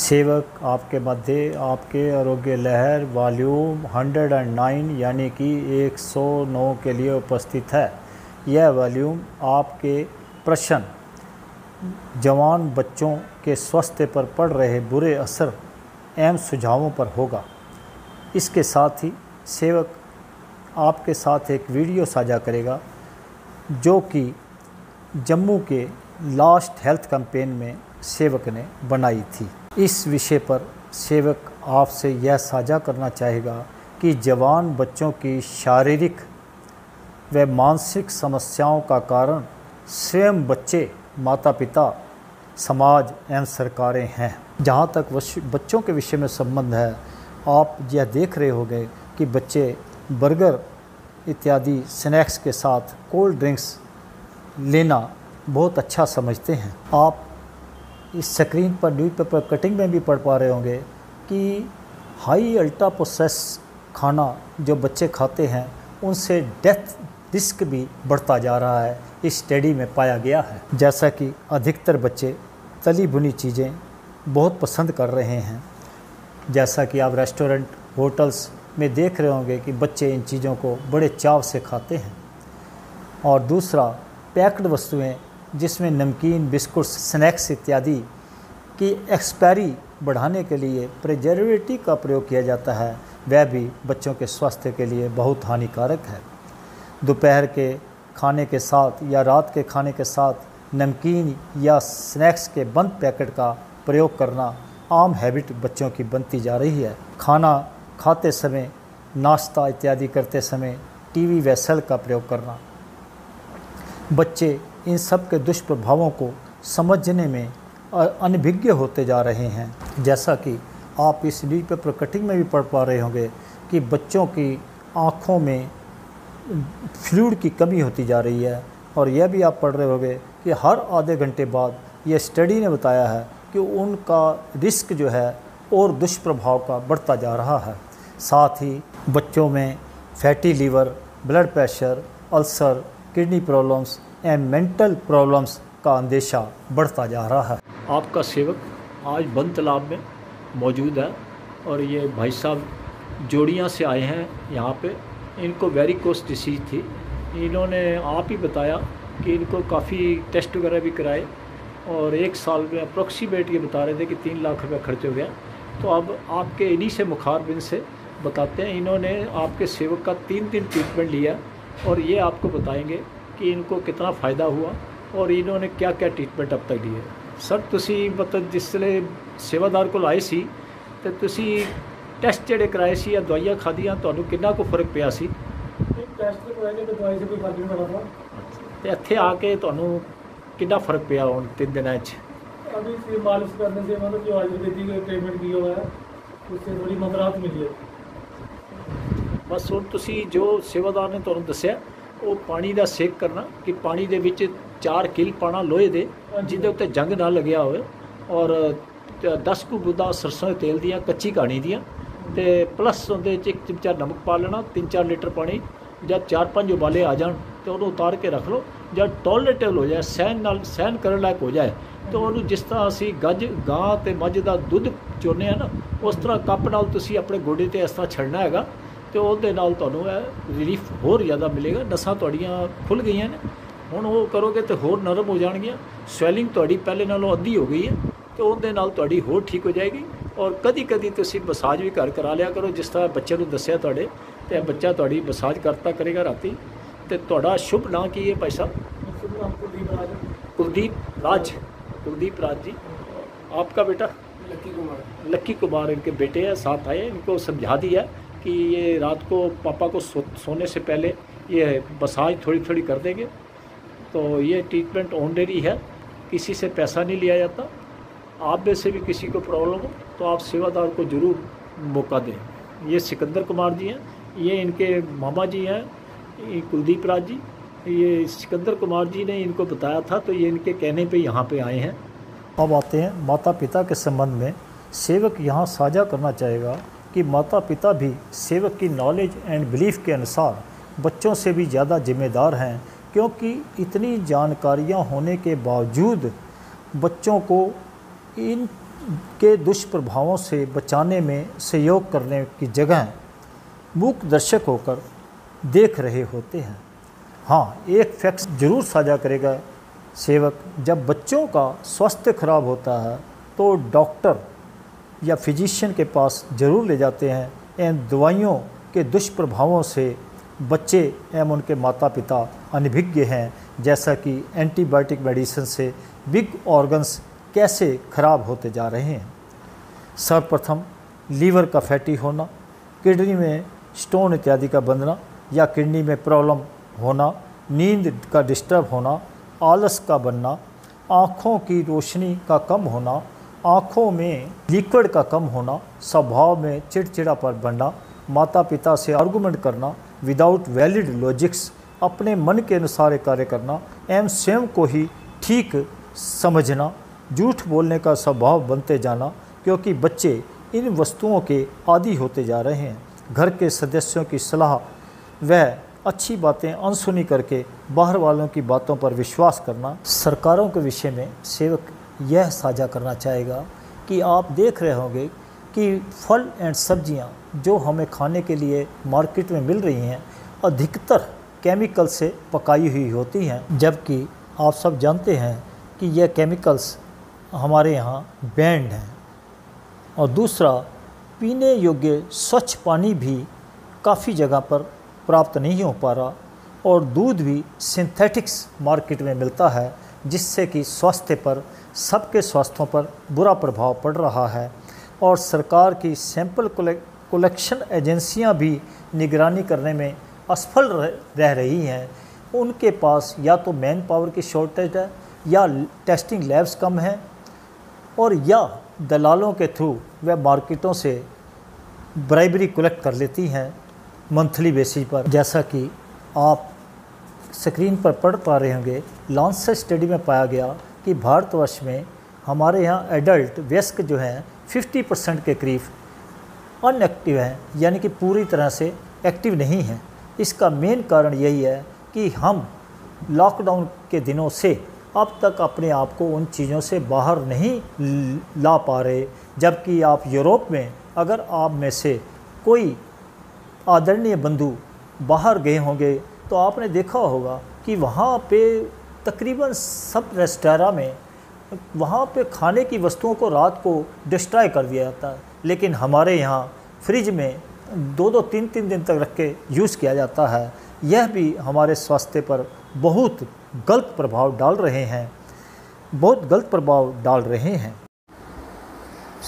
सेवक आपके मध्य आपके आरोग्य लहर वॉल्यूम 109 यानी कि 109 के लिए उपस्थित है। यह वॉल्यूम आपके प्रश्न जवान बच्चों के स्वास्थ्य पर पड़ रहे बुरे असर एवं सुझावों पर होगा। इसके साथ ही सेवक आपके साथ एक वीडियो साझा करेगा जो कि जम्मू के लास्ट हेल्थ कैंपेन में सेवक ने बनाई थी। इस विषय पर सेवक आपसे यह साझा करना चाहेगा कि जवान बच्चों की शारीरिक व मानसिक समस्याओं का कारण स्वयं बच्चे, माता पिता, समाज एवं सरकारें हैं। जहाँ तक बच्चों के विषय में संबंध है, आप यह देख रहे होंगे कि बच्चे बर्गर इत्यादि स्नैक्स के साथ कोल्ड ड्रिंक्स लेना बहुत अच्छा समझते हैं। आप इस स्क्रीन पर न्यूज़पेपर कटिंग में भी पढ़ पा रहे होंगे कि हाई अल्ट्रा प्रोसेस खाना जो बच्चे खाते हैं उनसे डेथ रिस्क भी बढ़ता जा रहा है, इस स्टडी में पाया गया है। जैसा कि अधिकतर बच्चे तली भुनी चीज़ें बहुत पसंद कर रहे हैं, जैसा कि आप रेस्टोरेंट, होटल्स में देख रहे होंगे कि बच्चे इन चीज़ों को बड़े चाव से खाते हैं। और दूसरा, पैक्ड वस्तुएं जिसमें नमकीन, बिस्कुट, स्नैक्स इत्यादि की एक्सपायरी बढ़ाने के लिए प्रिजर्वेटिव का प्रयोग किया जाता है, वह भी बच्चों के स्वास्थ्य के लिए बहुत हानिकारक है। दोपहर के खाने के साथ या रात के खाने के साथ नमकीन या स्नैक्स के बंद पैकेट का प्रयोग करना आम हैबिट बच्चों की बनती जा रही है। खाना खाते समय, नाश्ता इत्यादि करते समय टीवी व सेल का प्रयोग करना, बच्चे इन सब के दुष्प्रभावों को समझने में अनभिज्ञ होते जा रहे हैं। जैसा कि आप इस न्यूज़पेपर कटिंग में भी पढ़ पा रहे होंगे कि बच्चों की आँखों में फ्लूइड की कमी होती जा रही है। और यह भी आप पढ़ रहे होंगे कि हर आधे घंटे बाद यह स्टडी ने बताया है कि उनका रिस्क जो है और दुष्प्रभाव का बढ़ता जा रहा है। साथ ही बच्चों में fatty liver, blood pressure, ulcer, kidney problems and mental problems का अंदेशा बढ़ता जा रहा है। आपका सेवक आज बंद तालाब में मौजूद है और ये भाई साहब जोड़ियाँ से आए हैं यहाँ पे। इनको वेरिकोस डिसीज थी। इन्होंने आप ही बताया कि इनको काफ़ी टेस्ट वगैरह भी कराए और 1 साल में अप्रोक्सीमेट ये बता रहे थे कि 3 लाख रुपया खर्च हो गया। तो अब आपके इन्हीं से मुखारबिन से बताते हैं। इन्होंने आपके सेवक का 3 दिन ट्रीटमेंट लिया और ये आपको बताएंगे कि इनको कितना फ़ायदा हुआ और इन्होंने क्या क्या ट्रीटमेंट अब तक लिए। सर तुसी मतलब जिसले सेवादार को आए सी तो तुसी टेस्ट ਜਿਹੜੇ कराए सी या दवाइयां खादियां ਤੁਹਾਨੂੰ ਕਿੰਨਾ ਕੁ ਫਰਕ ਪਿਆ ਸੀ? टेस्ट करवाए थे तो दवाई से कोई फर्क नहीं पड़ा था। ਤੇ ਇੱਥੇ ਆ ਕੇ ਤੁਹਾਨੂੰ कितना फर्क पिया उन 3 दिनों में? अभी से मालिश करने से मतलब जो आयुर्वेदिक ट्रीटमेंट किया हुआ है उससे थोड़ी मतलब राहत मिली है। बस हुण तुसी जो सेवादार ने तुहानूं दस्सिया वो पानी का सेक करना कि पानी दे विच 4 किल पाना लोहे दे जिहदे उत्ते जंग ना लग्या होवे और 10 कु बूंदा सरसों के तेल दियां कच्ची कहानी दियां ते प्लस उहदे च 1 चमचा नमक पा लेना। 3-4 लीटर पानी जब 4-5 उबाले आ जान तो उन्होंने उतार के रख लो। जब टॉलरेटेबल हो जाए, सहन करने लायक हो जाए तो उन्होंने जिस तरह असी गज गां ते मझ का दुध चोने हैं ना उस तरह कप नाल तुसी अपने गोडे ते इस तरह छड़ना हैगा तो उहदे नाल तुहानूं रिलीफ होर ज़्यादा मिलेगा। नसां तुहाड़ियां खुल गई ने, हुण वो करोगे तो होर नरम हो जाएगियां। स्वैलिंग तुहाड़ी पहले नालों अद्धी हो गई है तो उहदे नाल तुहाड़ी होर ठीक हो जाएगी। और कदी कदी तुसी मसाज भी घर करा लिया करो, जिस तरह बच्चे नूं दस्सिया तुहाडे ते बच्चा तुहाड़ी मसाज करता करेगा राती। तो तुहाडा शुभ नाम की है भाई साहब? कुलदीप राज जी। आपका बेटा? लक्की कुमार इनके बेटे हैं, साथ आए। इनको समझा दिया कि ये रात को पापा को सोने से पहले ये मसाज थोड़ी थोड़ी कर देंगे। तो ये ट्रीटमेंट ऑनरेडी है, किसी से पैसा नहीं लिया जाता। आप में से भी किसी को प्रॉब्लम हो तो आप सेवादार को ज़रूर मौका दें। ये सिकंदर कुमार जी हैं, ये इनके मामा जी हैं कुलदीप राज जी। ये सिकंदर कुमार जी ने इनको बताया था तो ये इनके कहने पे यहाँ पे आए हैं। अब आते हैं माता पिता के संबंध में। सेवक यहाँ साझा करना चाहेगा कि माता पिता भी सेवक की नॉलेज एंड बिलीफ के अनुसार बच्चों से भी ज़्यादा जिम्मेदार हैं, क्योंकि इतनी जानकारियाँ होने के बावजूद बच्चों को इन के दुष्प्रभावों से बचाने में सहयोग करने की जगह मूक दर्शक होकर देख रहे होते हैं। हाँ, एक फैक्ट जरूर साझा करेगा सेवक, जब बच्चों का स्वास्थ्य खराब होता है तो डॉक्टर या फिजिशियन के पास ज़रूर ले जाते हैं एवं दवाइयों के दुष्प्रभावों से बच्चे एवं उनके माता पिता अनभिज्ञ हैं, जैसा कि एंटीबायोटिक मेडिसिन से बिग ऑर्गन्स कैसे खराब होते जा रहे हैं। सर्वप्रथम लीवर का फैटी होना, किडनी में स्टोन इत्यादि का बनना या किडनी में प्रॉब्लम होना, नींद का डिस्टर्ब होना, आलस का बनना, आँखों की रोशनी का कम होना, आँखों में लिक्विड का कम होना, स्वभाव में चिड़चिड़ापन बनना, माता पिता से आर्गुमेंट करना, विदाउट वैलिड लॉजिक्स अपने मन के अनुसार कार्य करना एवं स्वयं को ही ठीक समझना, झूठ बोलने का स्वभाव बनते जाना, क्योंकि बच्चे इन वस्तुओं के आदी होते जा रहे हैं। घर के सदस्यों की सलाह व अच्छी बातें अनसुनी करके बाहर वालों की बातों पर विश्वास करना। सरकारों के विषय में सेवक यह साझा करना चाहेगा कि आप देख रहे होंगे कि फल एंड सब्जियां जो हमें खाने के लिए मार्केट में मिल रही हैं अधिकतर केमिकल से पकाई हुई होती हैं, जबकि आप सब जानते हैं कि यह केमिकल्स हमारे यहाँ बैंड हैं। और दूसरा, पीने योग्य स्वच्छ पानी भी काफ़ी जगह पर प्राप्त नहीं हो पा रहा और दूध भी सिंथेटिक्स मार्केट में मिलता है, जिससे कि स्वास्थ्य पर, सबके स्वास्थ्यों पर बुरा प्रभाव पड़ रहा है। और सरकार की सैंपल कलेक्शन एजेंसियां भी निगरानी करने में असफल रह रही हैं। उनके पास या तो मैन पावर की शॉर्टेज है, या टेस्टिंग लैब्स कम हैं, और या दलालों के थ्रू वह मार्केटों से ब्राइबरी कलेक्ट कर लेती हैं मंथली बेसिस पर। जैसा कि आप स्क्रीन पर पढ़ पा रहे होंगे, लांसेट स्टडी में पाया गया कि भारतवर्ष में हमारे यहाँ एडल्ट वयस्क जो हैं 50% के करीब अनएक्टिव हैं, यानी कि पूरी तरह से एक्टिव नहीं हैं। इसका मेन कारण यही है कि हम लॉकडाउन के दिनों से अब तक अपने आप को उन चीज़ों से बाहर नहीं ला पा रहे। जबकि आप यूरोप में, अगर आप में से कोई आदरणीय बंधु बाहर गए होंगे तो आपने देखा होगा कि वहाँ पे तकरीबन सब रेस्टोरेंट में वहाँ पे खाने की वस्तुओं को रात को डिस्ट्रॉय कर दिया जाता है, लेकिन हमारे यहाँ फ्रिज में 2-2, 3-3 दिन तक रख के यूज़ किया जाता है। यह भी हमारे स्वास्थ्य पर बहुत गलत प्रभाव डाल रहे हैं,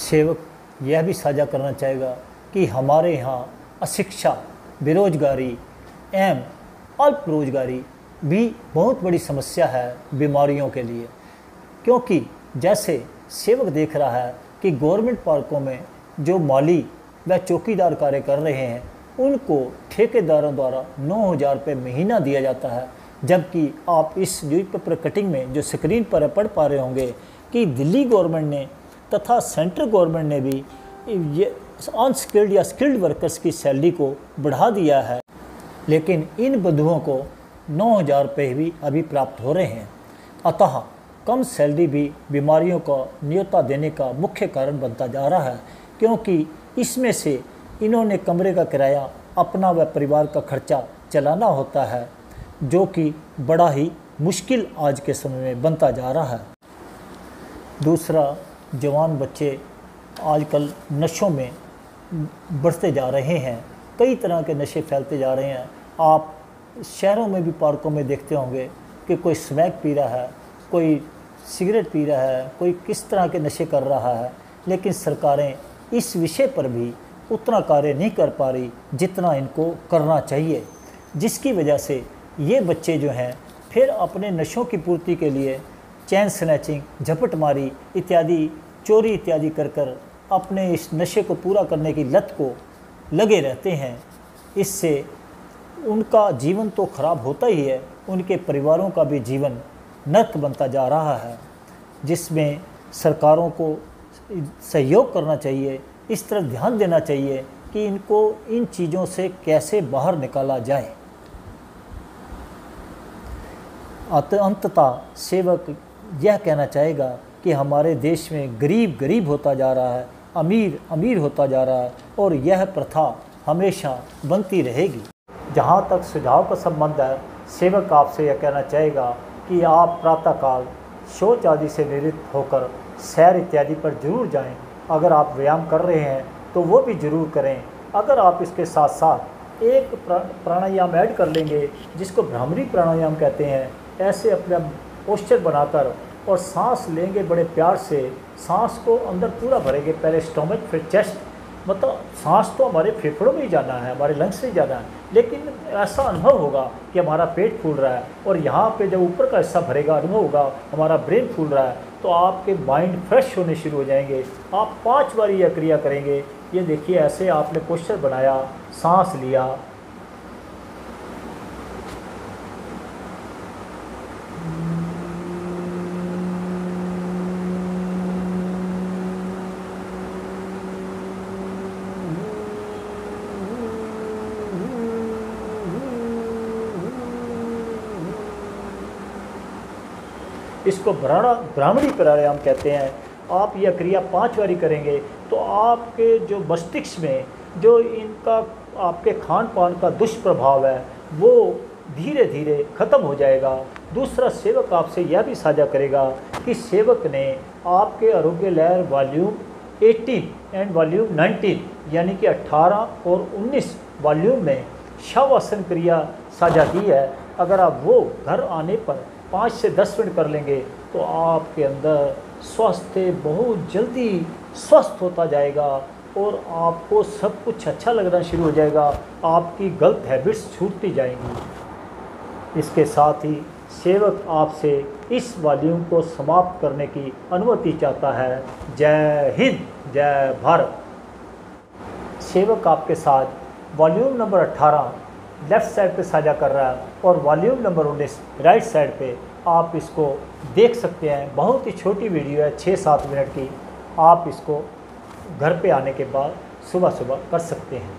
सेवक यह भी साझा करना चाहेगा कि हमारे यहाँ अशिक्षा, बेरोजगारी एवं अल्प रोजगारी भी बहुत बड़ी समस्या है बीमारियों के लिए। क्योंकि जैसे सेवक देख रहा है कि गवर्नमेंट पार्कों में जो माली व चौकीदार कार्य कर रहे हैं उनको ठेकेदारों द्वारा 9,000 रुपये महीना दिया जाता है, जबकि आप इस न्यूज़पेपर कटिंग में जो स्क्रीन पर पढ़ पा रहे होंगे कि दिल्ली गवर्नमेंट ने तथा सेंट्रल गवर्नमेंट ने भी ये अनस्किल्ड या स्किल्ड वर्कर्स की सैलरी को बढ़ा दिया है, लेकिन इन बंधुओं को 9,000 रुपये भी अभी प्राप्त हो रहे हैं। अतः कम सैलरी भी बीमारियों का न्योता देने का मुख्य कारण बनता जा रहा है, क्योंकि इसमें से इन्होंने कमरे का किराया, अपना व परिवार का खर्चा चलाना होता है, जो कि बड़ा ही मुश्किल आज के समय में बनता जा रहा है। दूसरा, जवान बच्चे आजकल नशों में बढ़ते जा रहे हैं, कई तरह के नशे फैलते जा रहे हैं। आप शहरों में भी पार्कों में देखते होंगे कि कोई स्मैक पी रहा है, कोई सिगरेट पी रहा है, कोई किस तरह के नशे कर रहा है, लेकिन सरकारें इस विषय पर भी उतना कार्य नहीं कर पा रही जितना इनको करना चाहिए, जिसकी वजह से ये बच्चे जो हैं फिर अपने नशों की पूर्ति के लिए चैन स्नैचिंग, झपटमारी इत्यादि, चोरी इत्यादि कर अपने इस नशे को पूरा करने की लत को लगे रहते हैं। इससे उनका जीवन तो खराब होता ही है, उनके परिवारों का भी जीवन नर्क बनता जा रहा है, जिसमें सरकारों को सहयोग करना चाहिए, इस तरफ ध्यान देना चाहिए कि इनको इन चीज़ों से कैसे बाहर निकाला जाए। अंततः सेवक यह कहना चाहेगा कि हमारे देश में गरीब गरीब होता जा रहा है, अमीर अमीर होता जा रहा है और यह प्रथा हमेशा बनती रहेगी। जहाँ तक सुझाव का संबंध है, सेवक आपसे यह कहना चाहेगा कि आप प्रातःकाल शौच आदि से निवृत्त होकर सैर इत्यादि पर जरूर जाएं। अगर आप व्यायाम कर रहे हैं तो वो भी जरूर करें। अगर आप इसके साथ साथ एक प्राणायाम ऐड कर लेंगे जिसको भ्रामरी प्राणायाम कहते हैं, ऐसे अपना पोस्चर बनाकर और सांस लेंगे बड़े प्यार से, सांस को अंदर पूरा भरेंगे, पहले स्टोमक फिर चेस्ट, मतलब सांस तो हमारे फेफड़ों में ही जाना है, हमारे लंग्स से ही जाना है, लेकिन ऐसा अनुभव होगा कि हमारा पेट फूल रहा है और यहाँ पे जब ऊपर का हिस्सा भरेगा अनुभव होगा हमारा ब्रेन फूल रहा है, तो आपके माइंड फ्रेश होने शुरू हो जाएंगे। आप 5 बार यह क्रिया करेंगे। ये देखिए, ऐसे आपने पोस्चर बनाया, सांस लिया, इसको भ्रामरी प्राणायाम कहते हैं। आप यह क्रिया 5 बारी करेंगे तो आपके जो मस्तिष्क में जो इनका आपके खान पान का दुष्प्रभाव है वो धीरे धीरे ख़त्म हो जाएगा। दूसरा, सेवक आपसे यह भी साझा करेगा कि सेवक ने आपके आरोग्य लहर वॉल्यूम 18 एंड वॉल्यूम 19 यानी कि 18 और 19 वॉल्यूम में शवासन क्रिया साझा की है। अगर आप वो घर आने पर 5 से 10 मिनट कर लेंगे तो आपके अंदर स्वास्थ्य बहुत जल्दी स्वस्थ होता जाएगा और आपको सब कुछ अच्छा लगना शुरू हो जाएगा। आपकी गलत हैबिट्स छूटती जाएंगी। इसके साथ ही सेवक आपसे इस वॉल्यूम को समाप्त करने की अनुमति चाहता है। जय हिंद, जय भारत। सेवक आपके साथ वॉल्यूम नंबर 18 लेफ़्ट साइड पे साझा कर रहा है और वॉल्यूम नंबर 19 राइट साइड पे आप इसको देख सकते हैं। बहुत ही छोटी वीडियो है, 6-7 मिनट की। आप इसको घर पे आने के बाद सुबह सुबह कर सकते हैं।